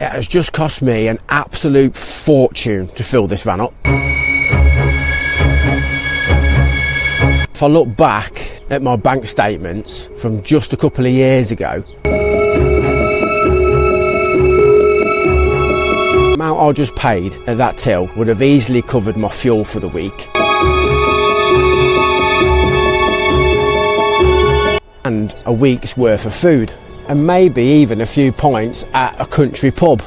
It has just cost me an absolute fortune to fill this van up. If I look back at my bank statements from just a couple of years ago, the amount I just paid at that till would have easily covered my fuel for the week. And a week's worth of food. And maybe even a few pints at a country pub.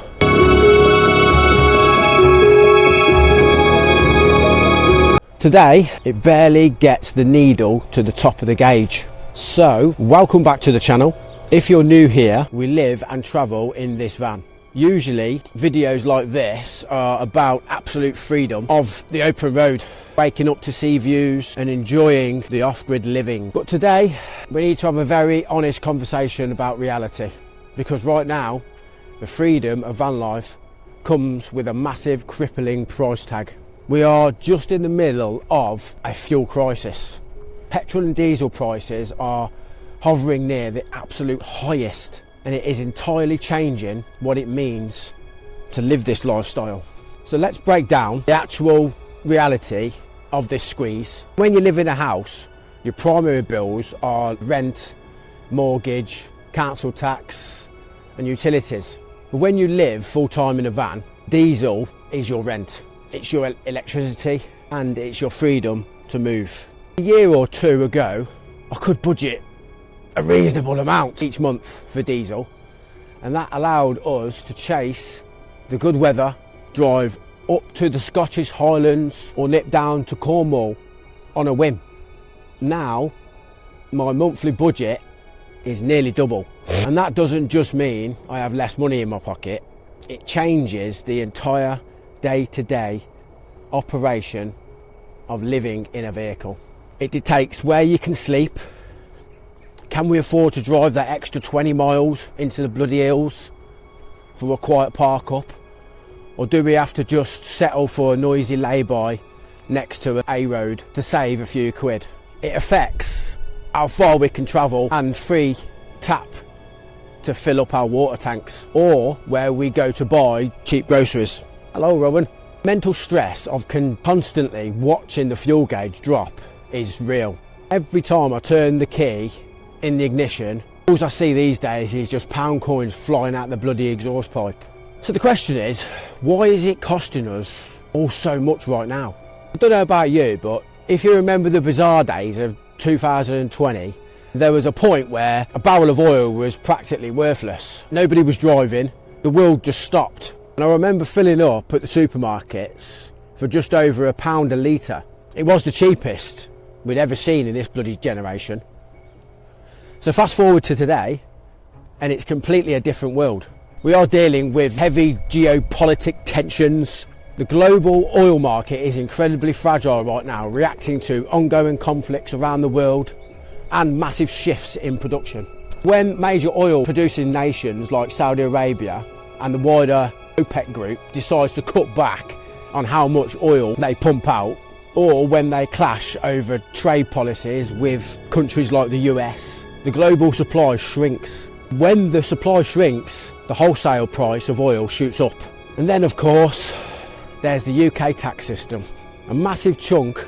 Today, it barely gets the needle to the top of the gauge. So, welcome back to the channel. If you're new here, we live and travel in this van. Usually, videos like this are about absolute freedom of the open road, waking up to sea views and enjoying the off-grid living. But today, we need to have a very honest conversation about reality, because right now, the freedom of van life comes with a massive crippling price tag. We are just in the middle of a fuel crisis. Petrol and diesel prices are hovering near the absolute highest, and it is entirely changing what it means to live this lifestyle. So let's break down the actual reality of this squeeze. When you live in a house, your primary bills are rent, mortgage, council tax and utilities. But when you live full-time in a van, diesel is your rent, it's your electricity and it's your freedom to move. A year or two ago, I could budget a reasonable amount each month for diesel, and that allowed us to chase the good weather, drive up to the Scottish Highlands or nip down to Cornwall on a whim. Now my monthly budget is nearly double, and that doesn't just mean I have less money in my pocket, it changes the entire day-to-day operation of living in a vehicle. It dictates where you can sleep. Can we afford to drive that extra 20 miles into the bloody hills for a quiet park up? Or do we have to just settle for a noisy lay-by next to an A-road to save a few quid? It affects how far we can travel and free tap to fill up our water tanks, or where we go to buy cheap groceries. Hello, Rowan. Mental stress of constantly watching the fuel gauge drop is real. Every time I turn the key in the ignition, all I see these days is just pound coins flying out the bloody exhaust pipe. So the question is, why is it costing us all so much right now? I don't know about you, but if you remember the bizarre days of 2020, there was a point where a barrel of oil was practically worthless. Nobody was driving, the world just stopped. And I remember filling up at the supermarkets for just over £1 a litre. It was the cheapest we'd ever seen in this bloody generation. So fast forward to today, and it's completely a different world. We are dealing with heavy geopolitical tensions. The global oil market is incredibly fragile right now, reacting to ongoing conflicts around the world and massive shifts in production. When major oil producing nations like Saudi Arabia and the wider OPEC group decides to cut back on how much oil they pump out, or when they clash over trade policies with countries like the US, the global supply shrinks. When the supply shrinks, the wholesale price of oil shoots up. And then of course, there's the UK tax system. A massive chunk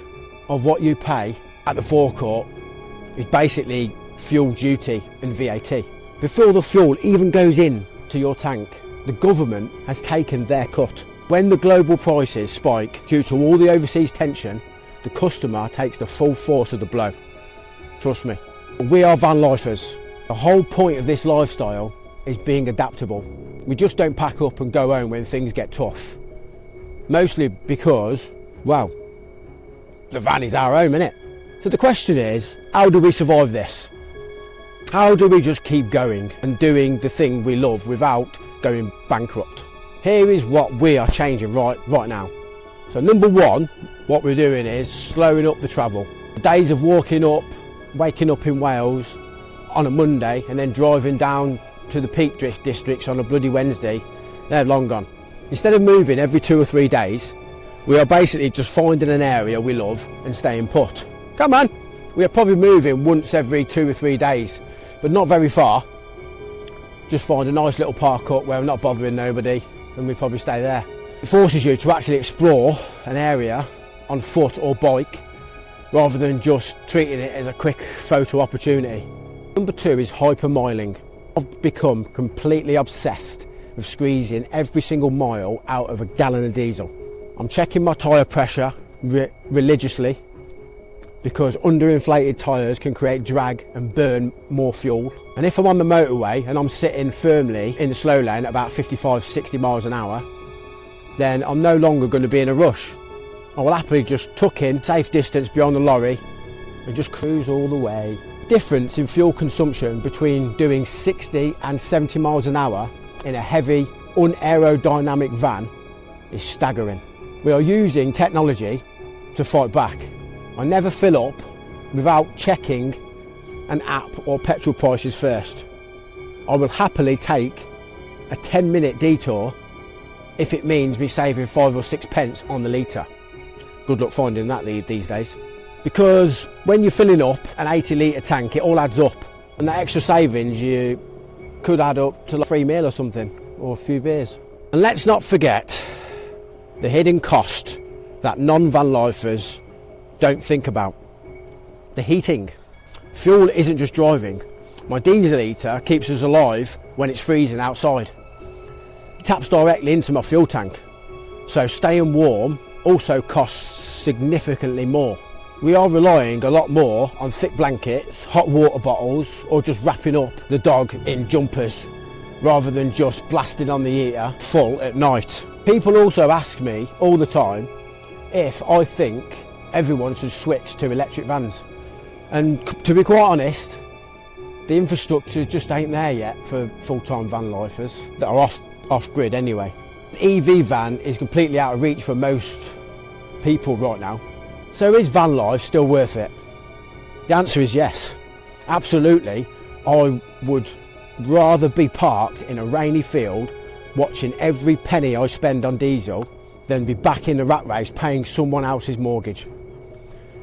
of what you pay at the forecourt is basically fuel duty and VAT. Before the fuel even goes in to your tank, the government has taken their cut. When the global prices spike due to all the overseas tension, the customer takes the full force of the blow. Trust me. We are van lifers. The whole point of this lifestyle is being adaptable. We just don't pack up and go home when things get tough. Mostly because, well, the van is our home, innit? So the question is, how do we survive this? How do we just keep going and doing the thing we love without going bankrupt? Here is what we are changing right now. So number one, what we're doing is slowing up the travel. The days of waking up in Wales on a Monday and then driving down to the Peak Districts on a bloody Wednesday, they're long gone. Instead of moving every 2 or 3 days, we are basically just finding an area we love and staying put. Come on! We are probably moving once every 2 or 3 days, but not very far. just find a nice little park up where I'm not bothering nobody, and we probably stay there. It forces you to actually explore an area on foot or bike rather than just treating it as a quick photo opportunity. Number 2 is hypermiling. I've become completely obsessed with squeezing every single mile out of a gallon of diesel. I'm checking my tyre pressure religiously, because underinflated tyres can create drag and burn more fuel. And if I'm on the motorway and I'm sitting firmly in the slow lane at about 55-60 miles an hour, then I'm no longer going to be in a rush. I will happily just tuck in, safe distance beyond the lorry, and just cruise all the way. The difference in fuel consumption between doing 60 and 70 miles an hour in a heavy, unaerodynamic van is staggering. We are using technology to fight back. I never fill up without checking an app or petrol prices first. I will happily take a 10-minute detour if it means me saving 5 or 6 pence on the litre. Good luck finding that these days. Because when you're filling up an 80-litre tank, it all adds up. And that extra savings you could add up to like 3 meal or something, or a few beers. And let's not forget the hidden cost that non-van lifers don't think about. The heating. Fuel isn't just driving. My diesel heater keeps us alive when it's freezing outside. It taps directly into my fuel tank, so staying warm also costs significantly more. We are relying a lot more on thick blankets, hot water bottles, or just wrapping up the dog in jumpers rather than just blasting on the heater full at night. People also ask me all the time if I think everyone should switch to electric vans, and to be quite honest, the infrastructure just ain't there yet for full-time van lifers that are off grid anyway. The EV van is completely out of reach for most people right now. So is van life still worth it? The answer is yes, absolutely. I would rather be parked in a rainy field watching every penny I spend on diesel than be back in the rat race paying someone else's mortgage.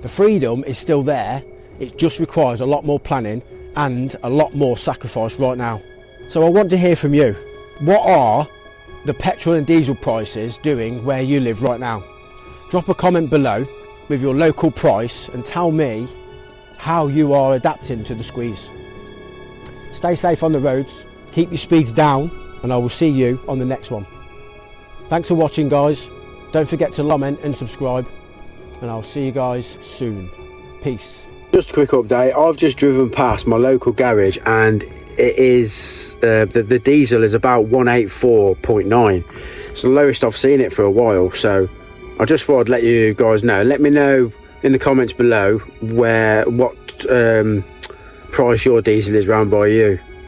The freedom is still there, it just requires a lot more planning and a lot more sacrifice right now. So I want to hear from you. What are the petrol and diesel prices doing where you live right now? Drop a comment below with your local price and tell me how you are adapting to the squeeze. Stay safe on the roads, keep your speeds down, and I will see you on the next one. Thanks for watching, guys. Don't forget to comment and subscribe, and I'll see you guys soon. Peace. Just a quick update. I've just driven past my local garage and it is the diesel is about 184.9. It's the lowest I've seen it for a while, so I just thought I'd let you guys know. Let me know in the comments below what price your diesel is round by you.